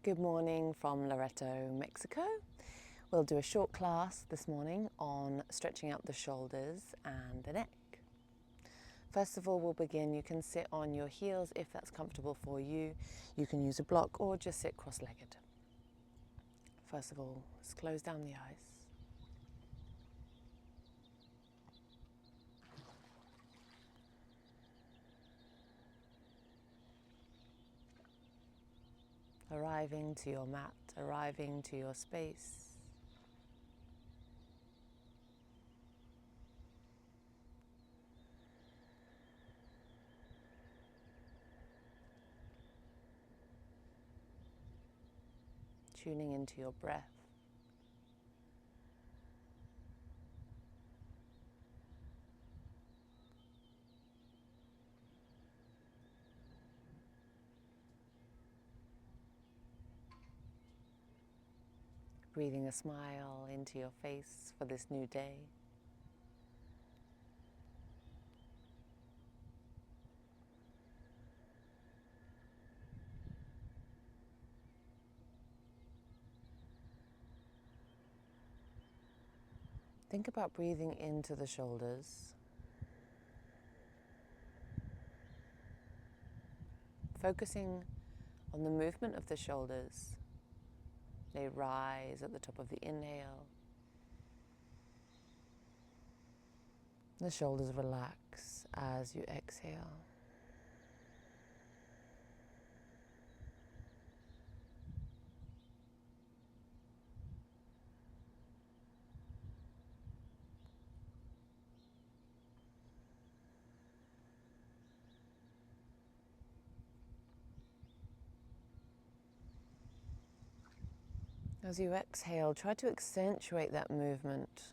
Good morning from Loreto, Mexico. We'll do a short class this morning on stretching out the shoulders and the neck. First of all, we'll begin. You can sit on your heels if that's comfortable for you. You can use a block or just sit cross-legged. First of all, let's close down the eyes. Arriving to your mat, arriving to your space. Tuning into your breath. Breathing a smile into your face for this new day. Think about breathing into the shoulders. Focusing on the movement of the shoulders. They rise at the top of the inhale. The shoulders relax as you exhale. As you exhale, try to accentuate that movement.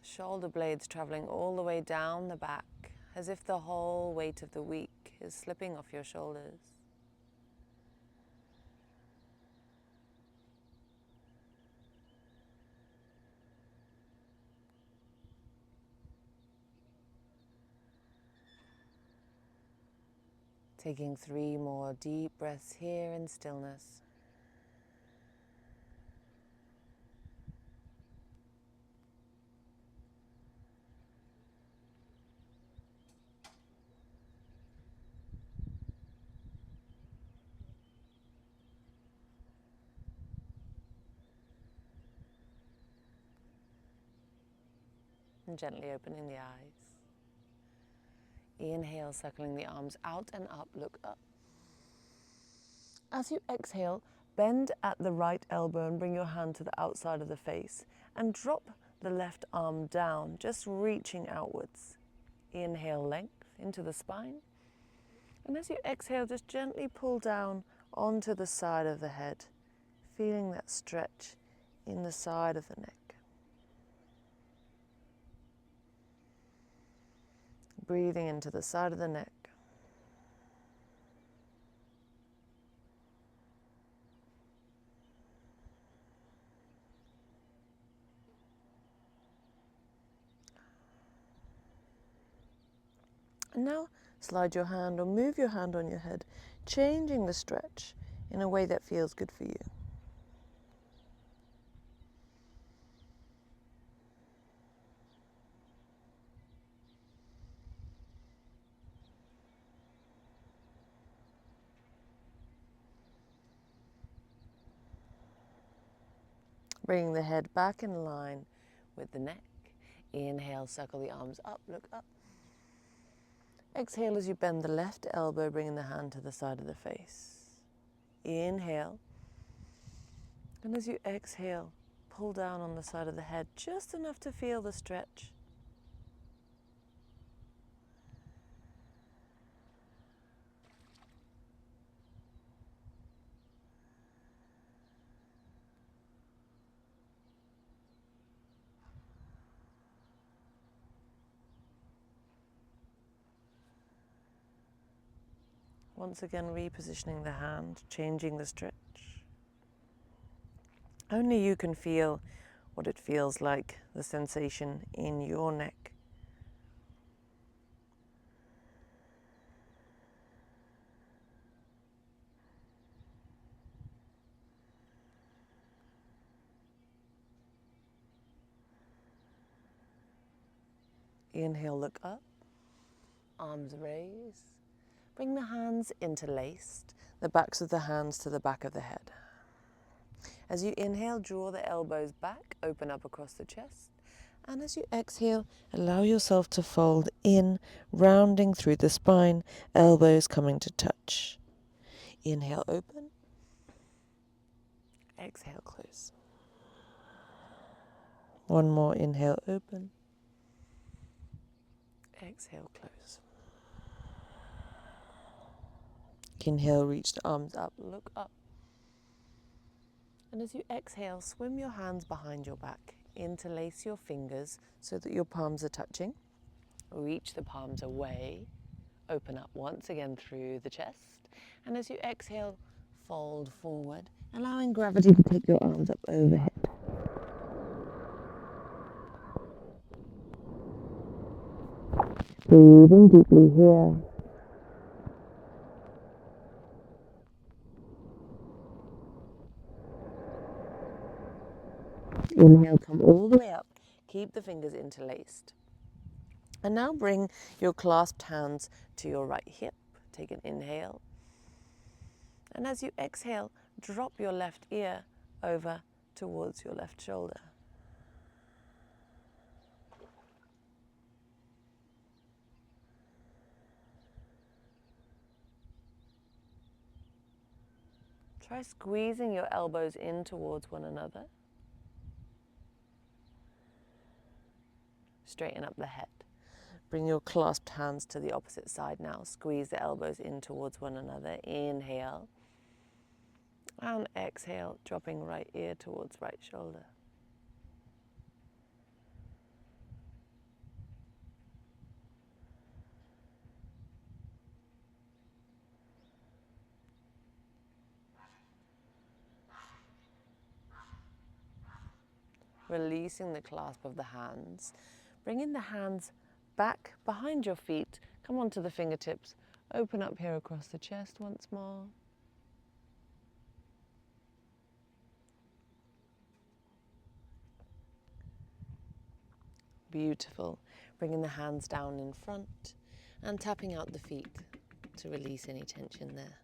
Shoulder blades traveling all the way down the back, as if the whole weight of the week is slipping off your shoulders. Taking 3 more deep breaths here in stillness. And gently opening the eyes. Inhale, circling the arms out and up, look up. As you exhale, bend at the right elbow and bring your hand to the outside of the face and drop the left arm down, just reaching outwards. Inhale, length into the spine. And as you exhale, just gently pull down onto the side of the head, feeling that stretch in the side of the neck. Breathing into the side of the neck. And now slide your hand or move your hand on your head, changing the stretch in a way that feels good for you. Bringing the head back in line with the neck. Inhale, circle the arms up, look up. Exhale as you bend the left elbow, bringing the hand to the side of the face. Inhale. And as you exhale, pull down on the side of the head, just enough to feel the stretch. Once again, repositioning the hand, changing the stretch. Only you can feel what it feels like, the sensation in your neck. Inhale, look up. Arms raised. Bring the hands interlaced, the backs of the hands to the back of the head. As you inhale, draw the elbows back, open up across the chest. And as you exhale, allow yourself to fold in, rounding through the spine, elbows coming to touch. Inhale, open. Exhale, close. One more, inhale, open. Exhale, close. Inhale, reach the arms up, look up. And as you exhale, swim your hands behind your back. Interlace your fingers so that your palms are touching. Reach the palms away. Open up once again through the chest. And as you exhale, fold forward, allowing gravity to take your arms up overhead. Breathing deeply here. Inhale, come all the way up. Keep the fingers interlaced. And now bring your clasped hands to your right hip. Take an inhale. And as you exhale, drop your left ear over towards your left shoulder. Try squeezing your elbows in towards one another. Straighten up the head. Bring your clasped hands to the opposite side now. Squeeze the elbows in towards one another. Inhale. And exhale, dropping right ear towards right shoulder. Releasing the clasp of the hands. Bringing the hands back behind your feet. Come onto the fingertips. Open up here across the chest once more. Beautiful. Bringing the hands down in front and tapping out the feet to release any tension there.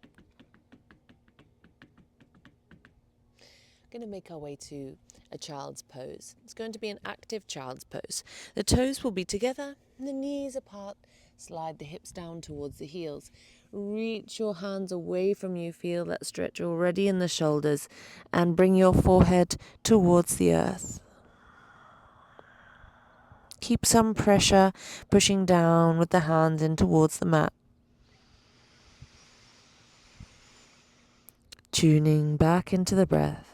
Going to make our way to a child's pose. It's going to be an active child's pose. The toes will be together, the knees apart. Slide the hips down towards the heels. Reach your hands away from you. Feel that stretch already in the shoulders and bring your forehead towards the earth. Keep some pressure pushing down with the hands in towards the mat. Tuning back into the breath.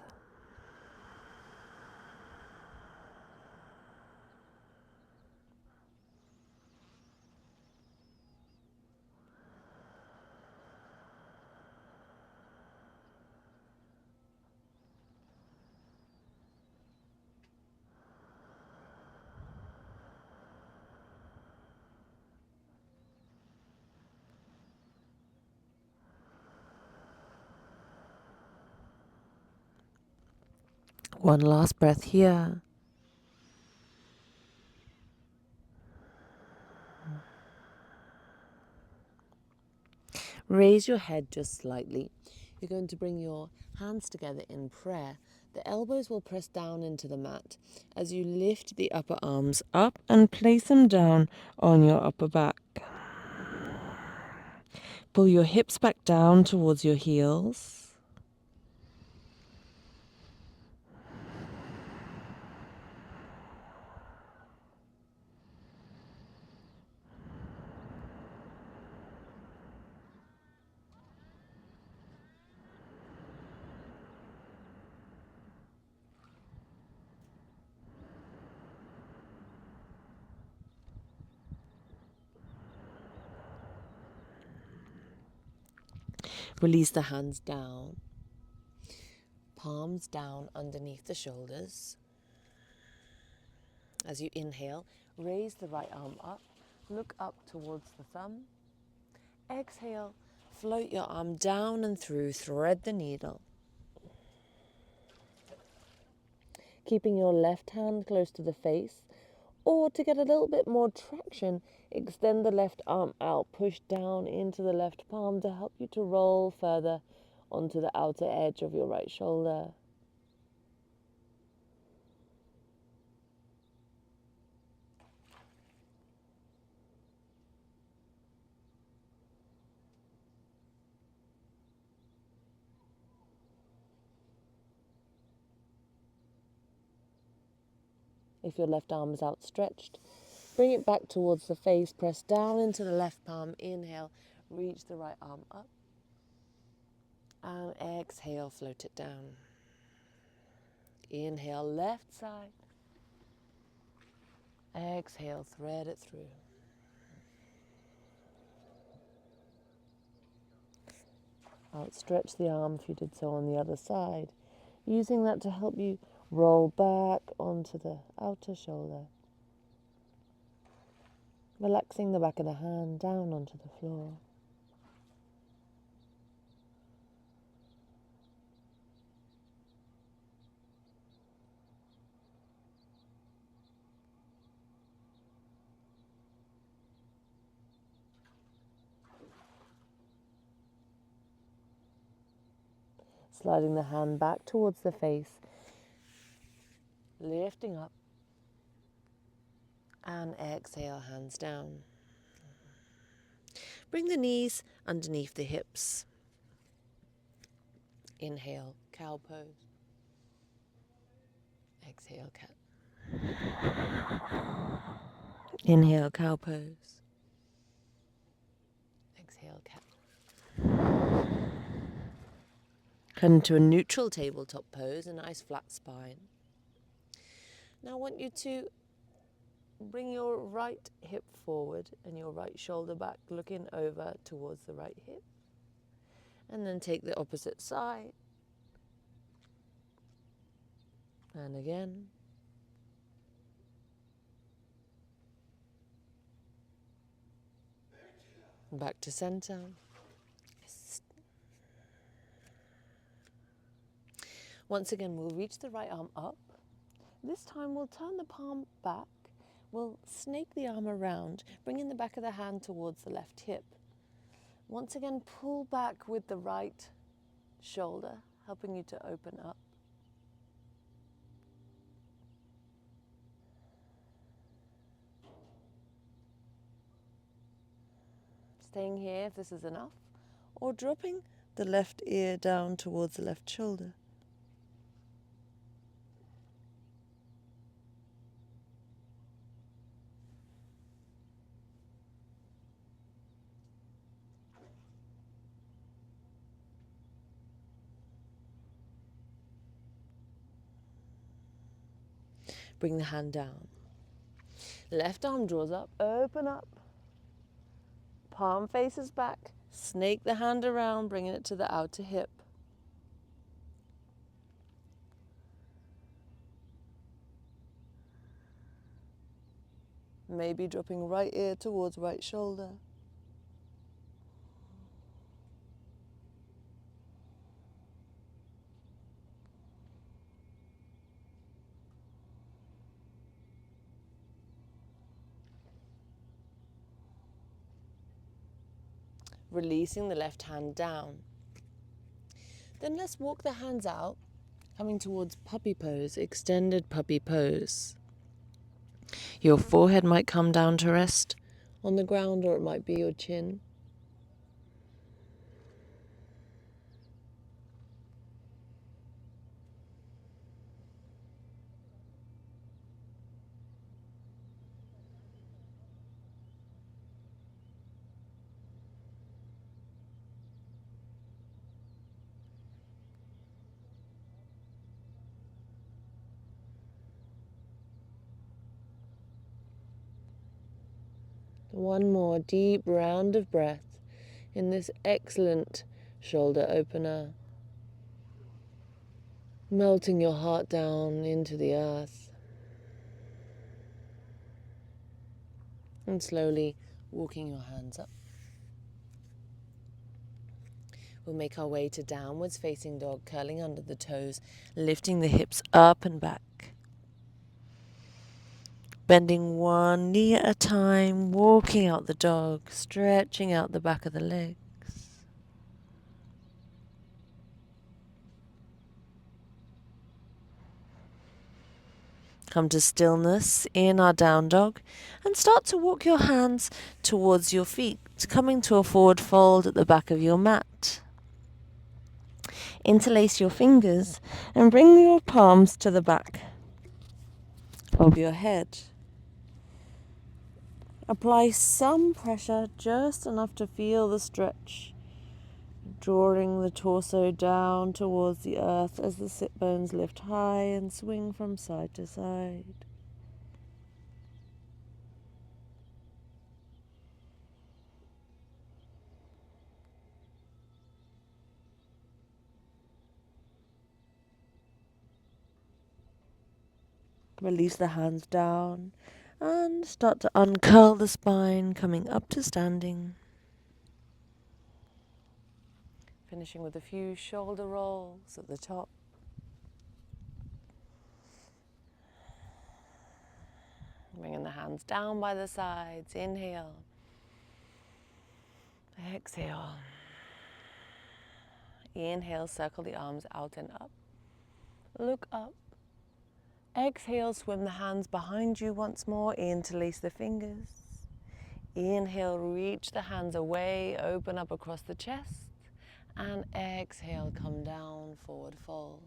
One last breath here. Raise your head just slightly. You're going to bring your hands together in prayer. The elbows will press down into the mat as you lift the upper arms up and place them down on your upper back. Pull your hips back down towards your heels. Release the hands down, palms down underneath the shoulders. As you inhale, raise the right arm up, look up towards the thumb. Exhale, float your arm down and through, thread the needle. Keeping your left hand close to the face, Or to get a little bit more traction, extend the left arm out, push down into the left palm to help you to roll further onto the outer edge of your right shoulder. If your left arm is outstretched, bring it back towards the face, press down into the left palm, inhale, reach the right arm up, and exhale, float it down. Inhale, left side, exhale, thread it through. Outstretch the arm if you did so on the other side, using that to help you roll back onto the outer shoulder. Relaxing the back of the hand down onto the floor. Sliding the hand back towards the face, lifting up, and exhale, hands down. Bring the knees underneath the hips. Inhale, cow pose. Exhale, cat. Inhale, cow pose. Exhale, cat. Come into a neutral tabletop pose, a nice flat spine. Now I want you to bring your right hip forward and your right shoulder back, looking over towards the right hip. And then take the opposite side. And again. Back to center. Once again, we'll reach the right arm up. This time we'll turn the palm back. We'll snake the arm around, bringing the back of the hand towards the left hip. Once again, pull back with the right shoulder, helping you to open up. Staying here if this is enough, or dropping the left ear down towards the left shoulder. Bring the hand down. Left arm draws up, open up. Palm faces back. Snake the hand around, bringing it to the outer hip. Maybe dropping right ear towards right shoulder. Releasing the left hand down. Then let's walk the hands out, coming towards puppy pose, extended puppy pose. Your forehead might come down to rest on the ground, or it might be your chin. One more deep round of breath in this excellent shoulder opener. Melting your heart down into the earth. And slowly walking your hands up. We'll make our way to downwards facing dog, curling under the toes, lifting the hips up and back. Bending one knee at a time, walking out the dog, stretching out the back of the legs. Come to stillness in our down dog and start to walk your hands towards your feet, coming to a forward fold at the back of your mat. Interlace your fingers and bring your palms to the back of your head. Apply some pressure, just enough to feel the stretch, drawing the torso down towards the earth as the sit bones lift high and swing from side to side. Release the hands down and start to uncurl the spine, coming up to standing. Finishing with a few shoulder rolls at the top. Bringing the hands down by the sides. Inhale. Exhale. Inhale, circle the arms out and up. Look up. Exhale, swim the hands behind you once more. Interlace the fingers. Inhale, reach the hands away, open up across the chest. And exhale, come down, forward fold.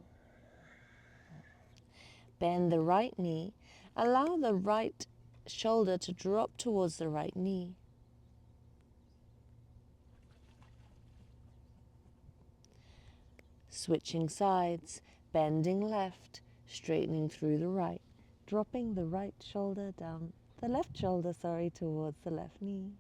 Bend the right knee. Allow the right shoulder to drop towards the right knee. Switching sides, bending left, straightening through the right, dropping the right shoulder down, the left shoulder, towards the left knee.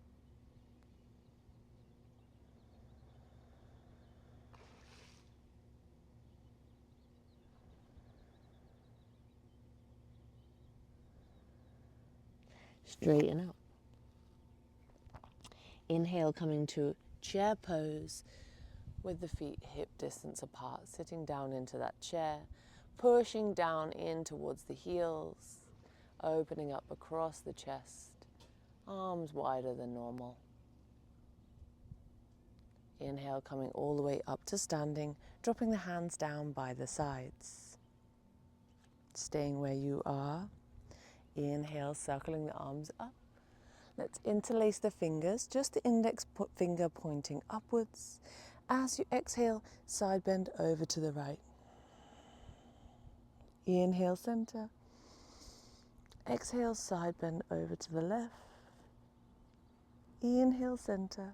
Straighten up. Inhale, coming to chair pose with the feet hip distance apart, sitting down into that chair, pushing down in towards the heels, opening up across the chest, arms wider than normal. Inhale, coming all the way up to standing, dropping the hands down by the sides. Staying where you are. Inhale, circling the arms up. Let's interlace the fingers, just the index finger pointing upwards. As you exhale, side bend over to the right. Inhale, center. Exhale, side bend over to the left. Inhale, center.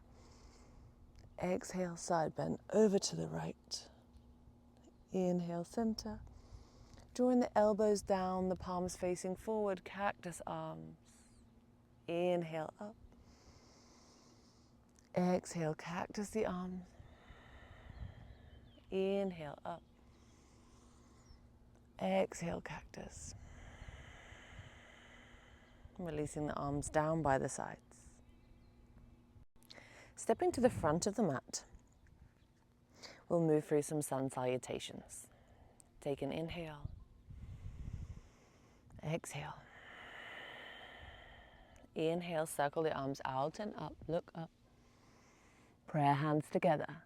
Exhale, side bend over to the right. Inhale, center. Drawing the elbows down, the palms facing forward, cactus arms. Inhale, up. Exhale, cactus the arms. Inhale, up. Exhale, cactus. Releasing the arms down by the sides. Stepping to the front of the mat, we'll move through some sun salutations. Take an inhale. Exhale. Inhale, circle the arms out and up, look up. Prayer hands together.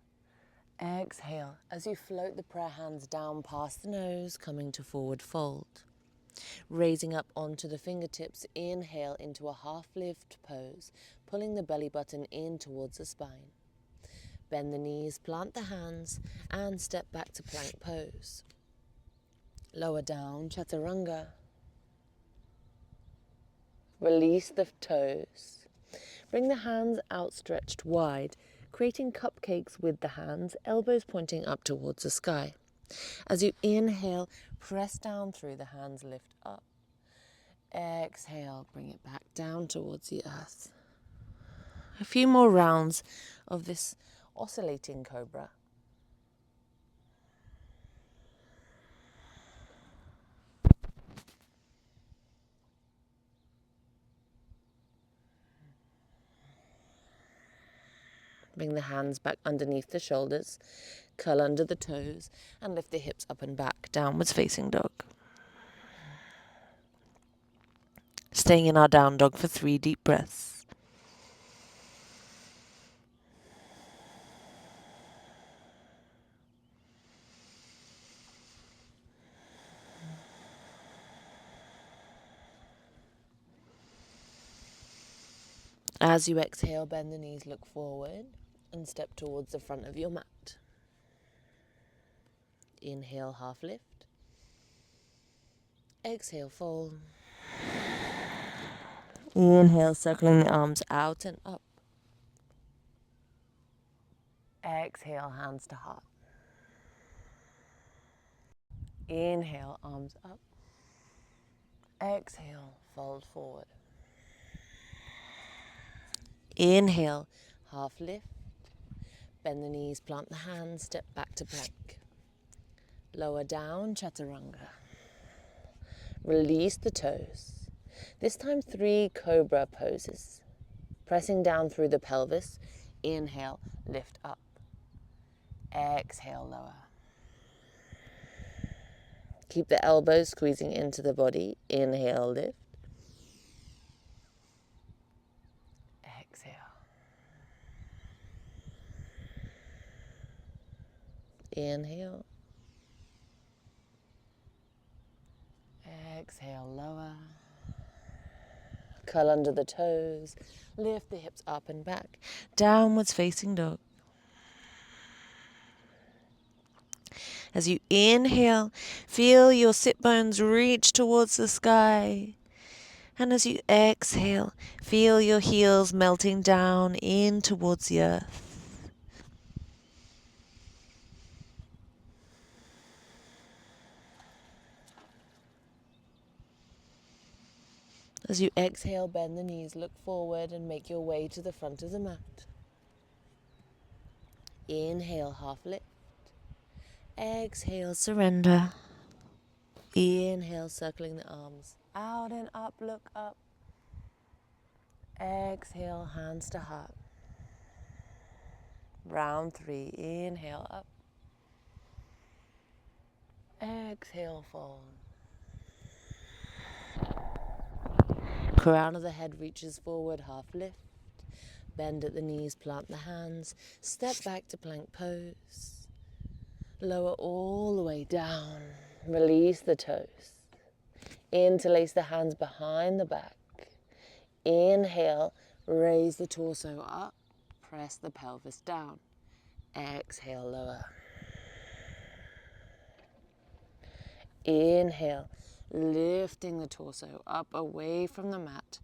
Exhale, as you float the prayer hands down past the nose, coming to forward fold. Raising up onto the fingertips, inhale into a half lift pose, pulling the belly button in towards the spine. Bend the knees, plant the hands, and step back to plank pose. Lower down, chaturanga. Release the toes. Bring the hands outstretched wide, creating cupcakes with the hands, elbows pointing up towards the sky. As you inhale, press down through the hands, lift up. Exhale, bring it back down towards the earth. A few more rounds of this oscillating cobra. Bring the hands back underneath the shoulders, curl under the toes, and lift the hips up and back, downwards facing dog. Staying in our down dog for 3 deep breaths. As you exhale, bend the knees, look forward, and step towards the front of your mat. Inhale, half lift. Exhale, fold. Inhale, circling the arms out and up. Exhale, hands to heart. Inhale, arms up. Exhale, fold forward. Inhale, half lift. Bend the knees, plant the hands, step back to plank. Lower down, chaturanga. Release the toes. This time 3 cobra poses. Pressing down through the pelvis. Inhale, lift up. Exhale, lower. Keep the elbows squeezing into the body. Inhale, lift. Exhale. Inhale. Exhale, lower. Curl under the toes. Lift the hips up and back. Downwards facing dog. As you inhale, feel your sit bones reach towards the sky. And as you exhale, feel your heels melting down in towards the earth. As you exhale, bend the knees, look forward and make your way to the front of the mat. Inhale, half lift. Exhale, surrender. Inhale, circling the arms out and up, look up. Exhale, hands to heart. Round 3, inhale up. Exhale, fold. Crown of the head reaches forward, half lift. Bend at the knees, plant the hands. Step back to plank pose. Lower all the way down. Release the toes. Interlace the hands behind the back. Inhale, raise the torso up. Press the pelvis down. Exhale, lower. Inhale, lifting the torso up away from the mat.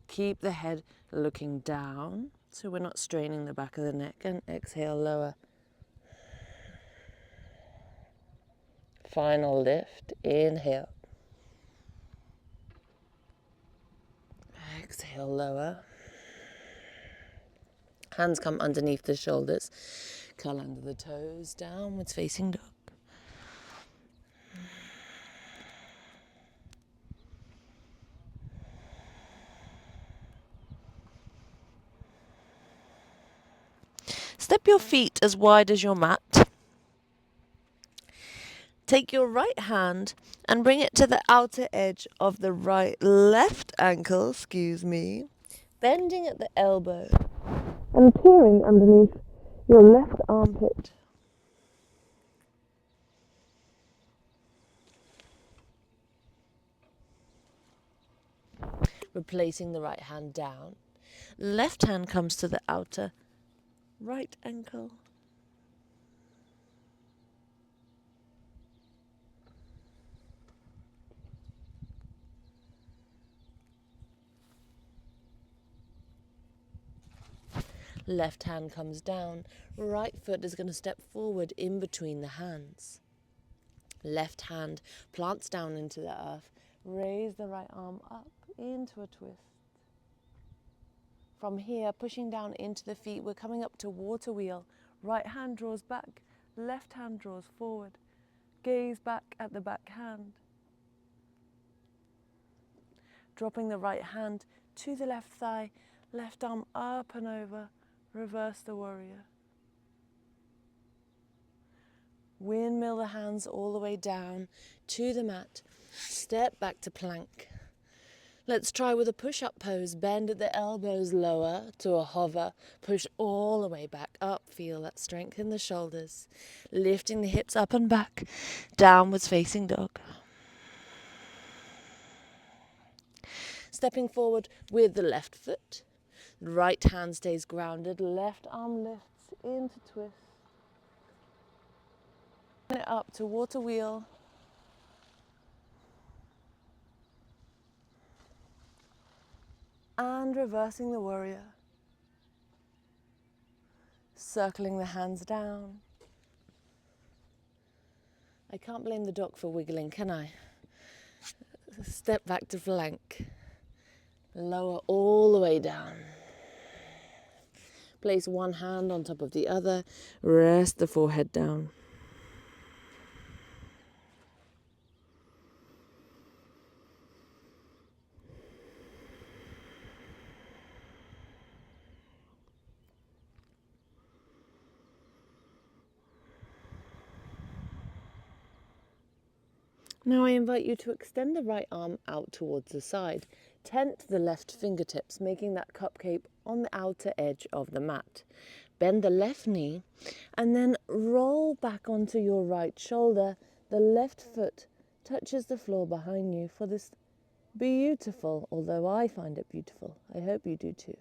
Keep the head looking down so we're not straining the back of the neck. And exhale, lower. Final lift. Inhale. Exhale, lower. Hands come underneath the shoulders. Curl under the toes, downwards facing dog. Step your feet as wide as your mat. Take your right hand and bring it to the outer edge of the left ankle, bending at the elbow and peering underneath your left armpit. Replacing the right hand down. Left hand comes to the outer right ankle. Left hand comes down. Right foot is going to step forward in between the hands. Left hand plants down into the earth. Raise the right arm up into a twist. From here, pushing down into the feet, we're coming up to Waterwheel. Right hand draws back, left hand draws forward. Gaze back at the back hand. Dropping the right hand to the left thigh, left arm up and over. Reverse the warrior. Windmill the hands all the way down to the mat. Step back to plank. Let's try with a push-up pose. Bend at the elbows lower to a hover. Push all the way back up. Feel that strength in the shoulders. Lifting the hips up and back. Downwards facing dog. Stepping forward with the left foot. Right hand stays grounded. Left arm lifts into twist. Turn it up to Waterwheel. And reversing the warrior. Circling the hands down. I can't blame the dog for wiggling, can I? Step back to plank. Lower all the way down. Place one hand on top of the other. Rest the forehead down. Now I invite you to extend the right arm out towards the side. Tent the left fingertips, making that cupcake on the outer edge of the mat. Bend the left knee and then roll back onto your right shoulder. The left foot touches the floor behind you for this beautiful, although I find it beautiful, I hope you do too,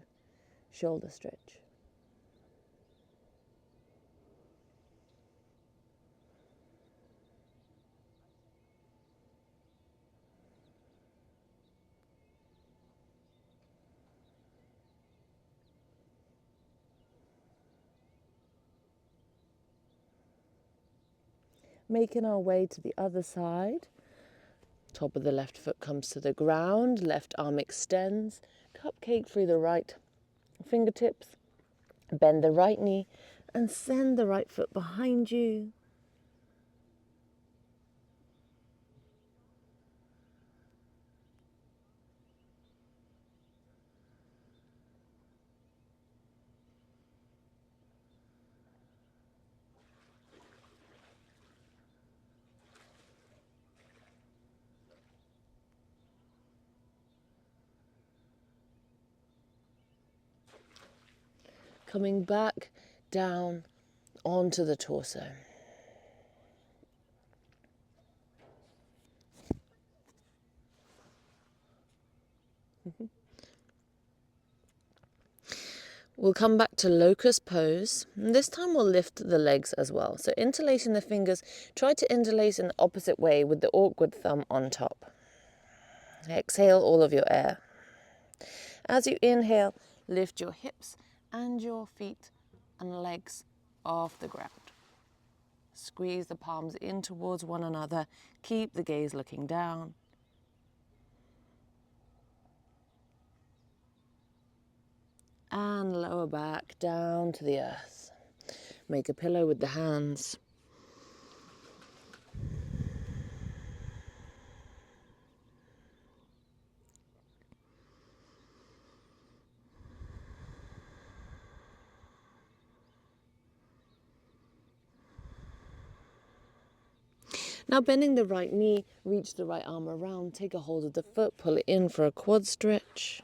shoulder stretch. Making our way to the other side. Top of the left foot comes to the ground, left arm extends, cupcake through the right fingertips, bend the right knee and send the right foot behind you. Coming back down onto the torso. We'll come back to locust pose. And this time we'll lift the legs as well. So interlacing the fingers, try to interlace in the opposite way with the awkward thumb on top. Exhale all of your air. As you inhale, lift your hips and your feet and legs off the ground. Squeeze the palms in towards one another. Keep the gaze looking down. And lower back down to the earth. Make a pillow with the hands. Now bending the right knee, reach the right arm around, take a hold of the foot, pull it in for a quad stretch.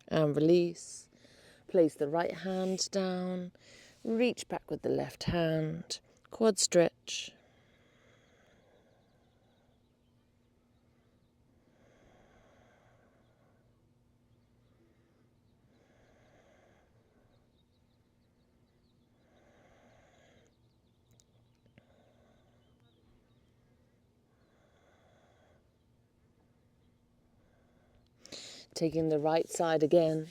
And release. Place the right hand down, reach back with the left hand, quad stretch. Taking the right side again.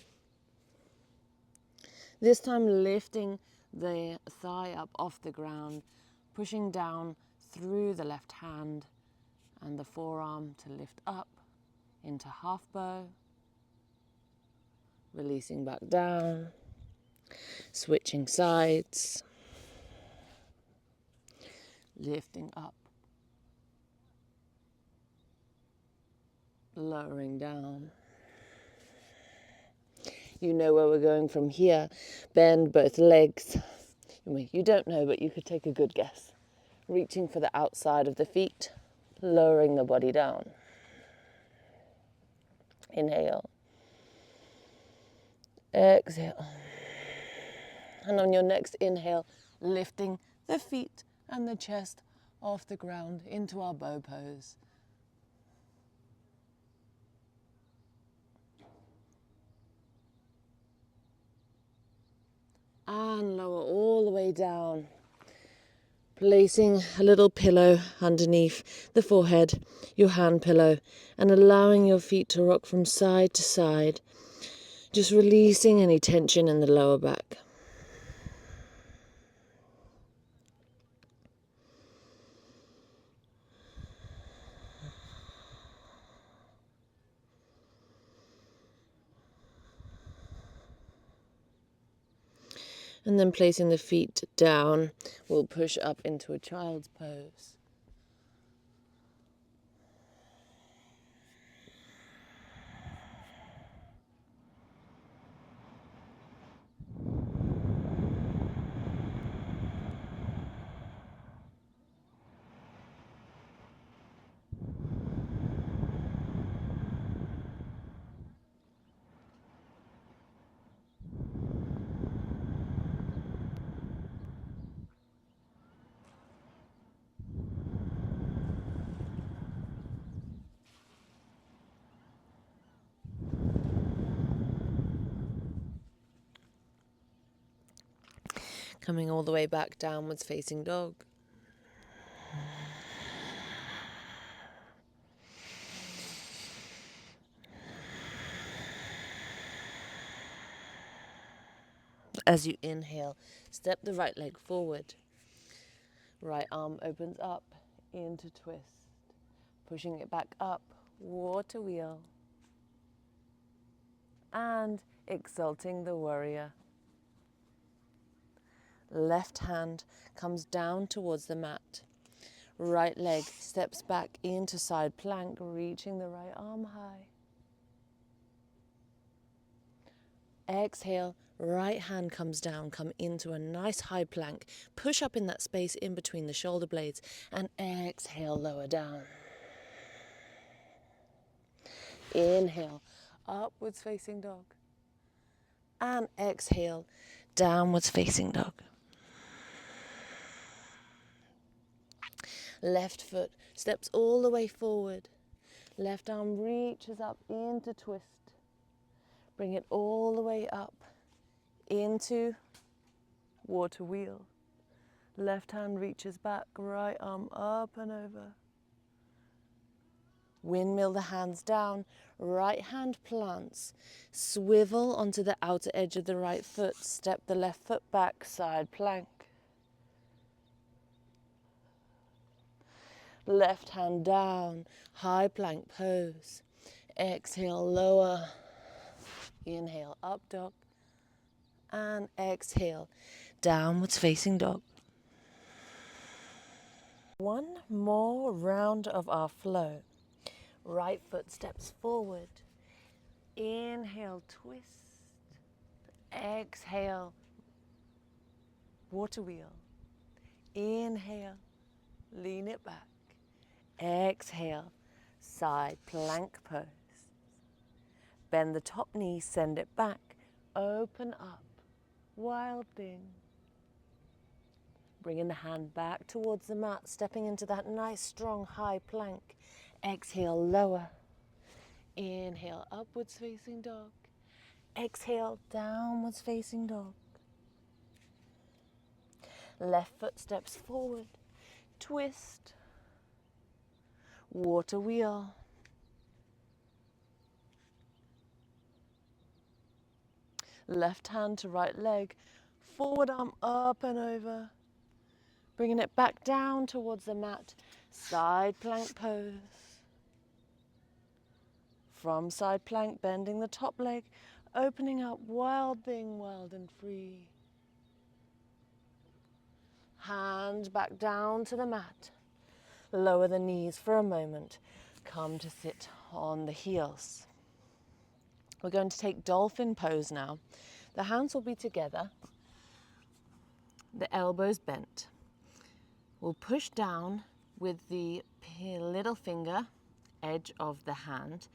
This time lifting the thigh up off the ground, pushing down through the left hand and the forearm to lift up into half bow. Releasing back down, switching sides, lifting up, lowering down. You know where we're going from here. Bend both legs. You don't know, but you could take a good guess. Reaching for the outside of the feet, lowering the body down. Inhale. Exhale. And on your next inhale, lifting the feet and the chest off the ground into our bow pose. And lower all the way down, placing a little pillow underneath the forehead, your hand pillow, and allowing your feet to rock from side to side, just releasing any tension in the lower back. And then placing the feet down, we'll push up into a child's pose. Coming all the way back, downwards facing dog. As you inhale, step the right leg forward. Right arm opens up into twist. Pushing it back up, water wheel. And exalting the warrior. Left hand comes down towards the mat. Right leg steps back into side plank, reaching the right arm high. Exhale, right hand comes down, come into a nice high plank. Push up in that space in between the shoulder blades and exhale, lower down. Inhale, upwards facing dog. And exhale, downwards facing dog. Left foot steps all the way forward. Left arm reaches up into twist. Bring it all the way up into water wheel. Left hand reaches back, right arm up and over. Windmill the hands down, right hand plants. Swivel onto the outer edge of the right foot. Step the left foot back, side plank. Left hand down, high plank pose. Exhale, lower. Inhale, up dog. And exhale, downwards facing dog. One more round of our flow. Right foot steps forward. Inhale, twist. Exhale, water wheel. Inhale, lean it back. Exhale, side plank pose. Bend the top knee, send it back. Open up, wild thing. Bringing the hand back towards the mat, stepping into that nice strong high plank. Exhale, lower. Inhale, upwards facing dog. Exhale, downwards facing dog. Left foot steps forward. Twist. Water wheel. Left hand to right leg. Forward arm up and over. Bringing it back down towards the mat. Side plank pose. From side plank, bending the top leg, opening up, wild thing, wild and free. Hand back down to the mat. Lower the knees for a moment. come to sit on the heels. We're going to take dolphin pose now. The hands will be together, the elbows bent. We'll push down with the little finger edge of the hand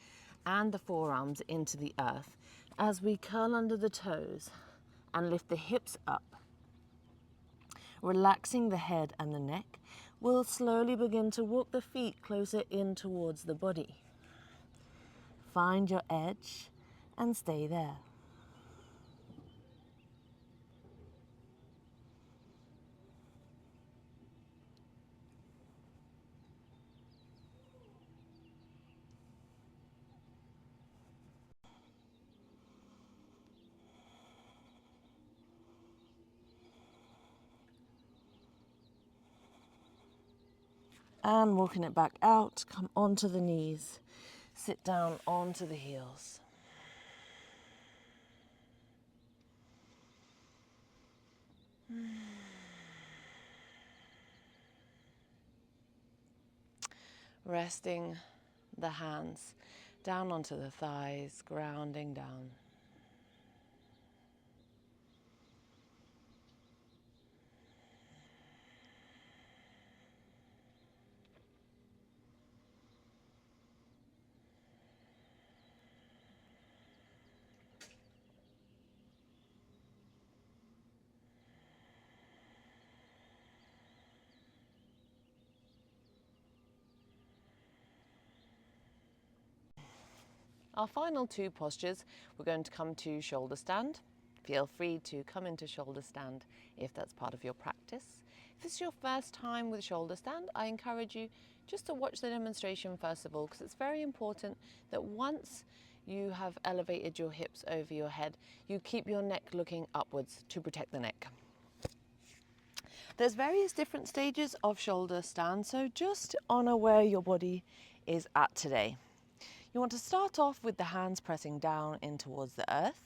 and the forearms into the earth as we curl under the toes and lift the hips up. Relaxing the head and the neck, we'll slowly begin to walk the feet closer in towards the body. Find your edge and stay there. And walking it back out, come onto the knees, sit down onto the heels. Resting the hands down onto the thighs, grounding down. Our final two postures, we're going to come to shoulder stand. Feel free to come into shoulder stand if that's part of your practice. If this is your first time with shoulder stand, I encourage you just to watch the demonstration first of all, because it's very important that once you have elevated your hips over your head, you keep your neck looking upwards to protect the neck. There's various different stages of shoulder stand, so just honor where your body is at today. You want to start off with the hands pressing down in towards the earth,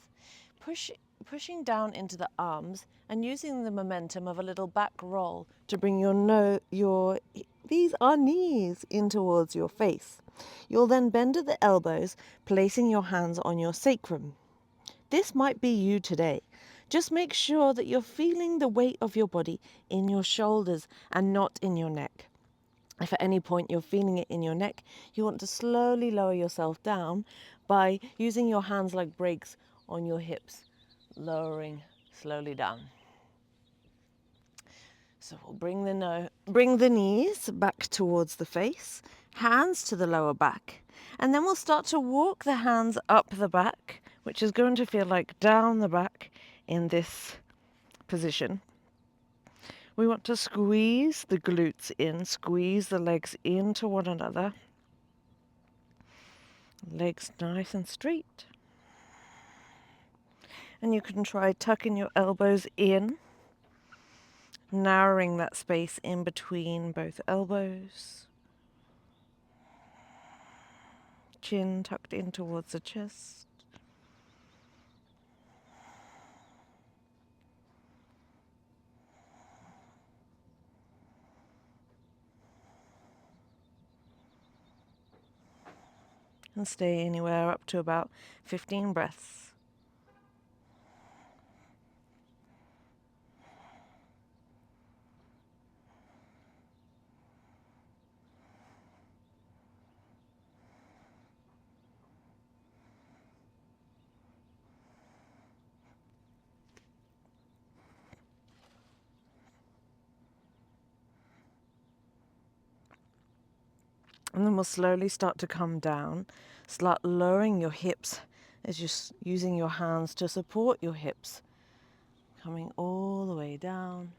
pushing down into the arms and using the momentum of a little back roll to bring these are knees in towards your face. You'll then bend at the elbows, placing your hands on your sacrum. This might be you today. Just make sure that you're feeling the weight of your body in your shoulders and not in your neck. If at any point you're feeling it in your neck, you want to slowly lower yourself down by using your hands like brakes on your hips, lowering slowly down. So we'll bring the knees back towards the face, hands to the lower back, and then we'll start to walk the hands up the back, which is going to feel like down the back in this position. We want to squeeze the glutes in, squeeze the legs into one another. Legs nice and straight. And you can try tucking your elbows in, narrowing that space in between both elbows. Chin tucked in towards the chest. And stay anywhere up to about 15 breaths. And then we'll slowly start to come down. Start lowering your hips as you're using your hands to support your hips. Coming all the way down,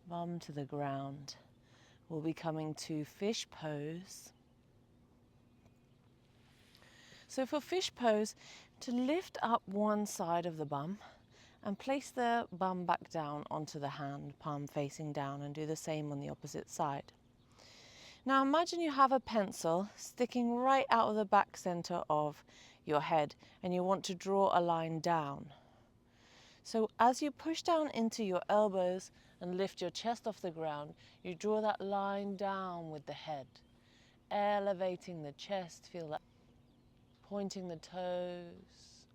bum to the ground. We'll be coming to fish pose. So for fish pose, to lift up one side of the bum and place the bum back down onto the hand, palm facing down, and do the same on the opposite side. Now imagine you have a pencil sticking right out of the back center of your head and you want to draw a line down. So as you push down into your elbows and lift your chest off the ground, you draw that line down with the head. elevating the chest, feel that, pointing the toes,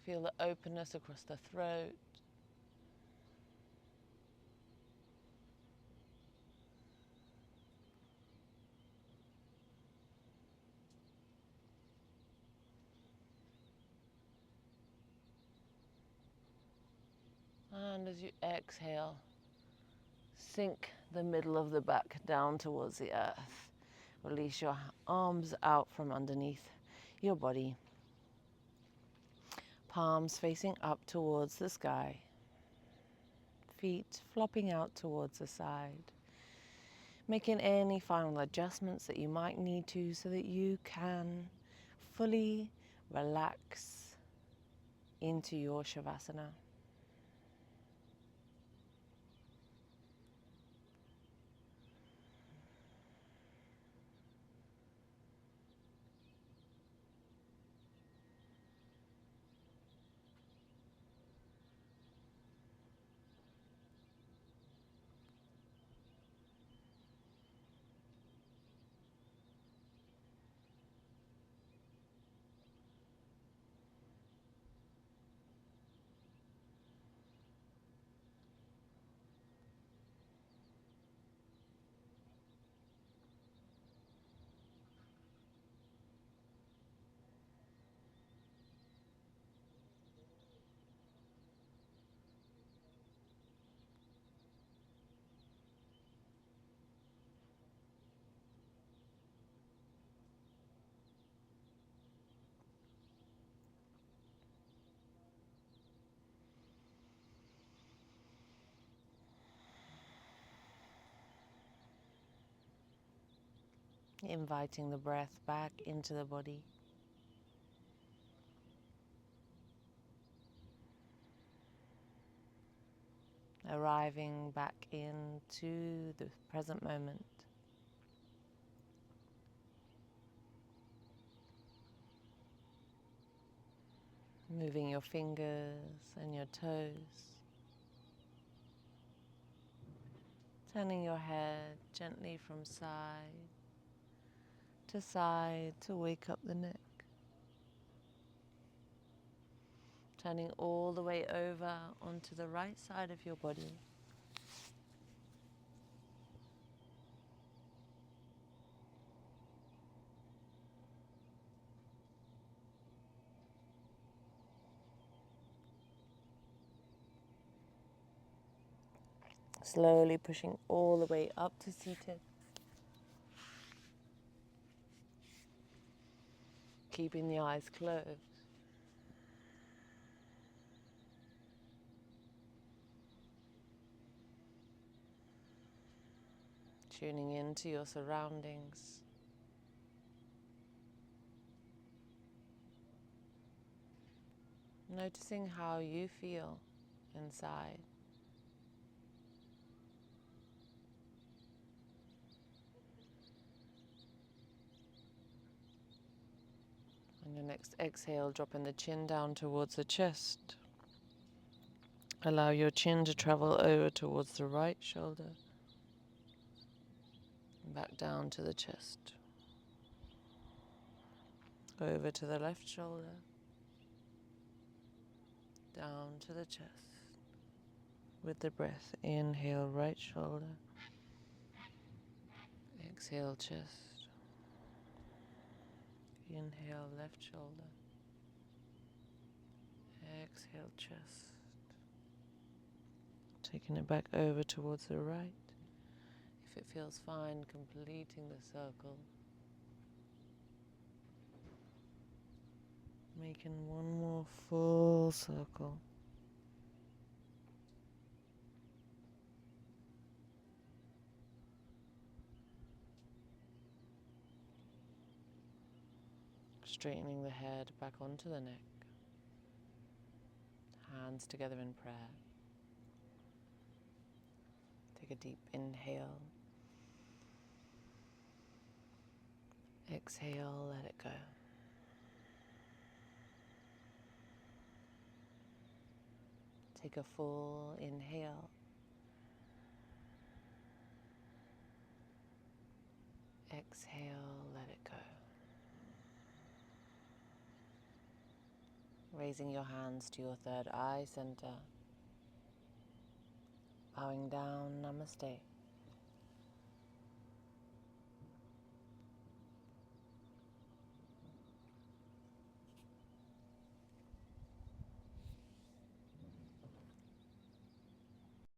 feel the openness across the throat. And as you exhale, sink the middle of the back down towards the earth. Release your arms out from underneath your body. Palms facing up towards the sky. Feet flopping out towards the side. Making any final adjustments that you might need to so that you can fully relax into your Shavasana. Inviting the breath back into the body. Arriving back into the present moment. Moving your fingers and your toes. Turning your head gently from side to wake up the neck. Turning all the way over onto the right side of your body. Slowly pushing all the way up to seated. Keeping the eyes closed. Tuning into your surroundings. Noticing how you feel inside. On your next exhale, dropping the chin down towards the chest. Allow your chin to travel over towards the right shoulder. And back down to the chest. Over to the left shoulder. Down to the chest. With the breath, inhale right shoulder. Exhale chest. Inhale left shoulder. Exhale chest. Taking it back over towards the right. If it feels fine, completing the circle. Making one more full circle. Straightening the head back onto the neck. Hands together in prayer. Take a deep inhale. Exhale, let it go. Take a full inhale. Exhale, let it go. Raising your hands to your third eye center. Bowing down, namaste.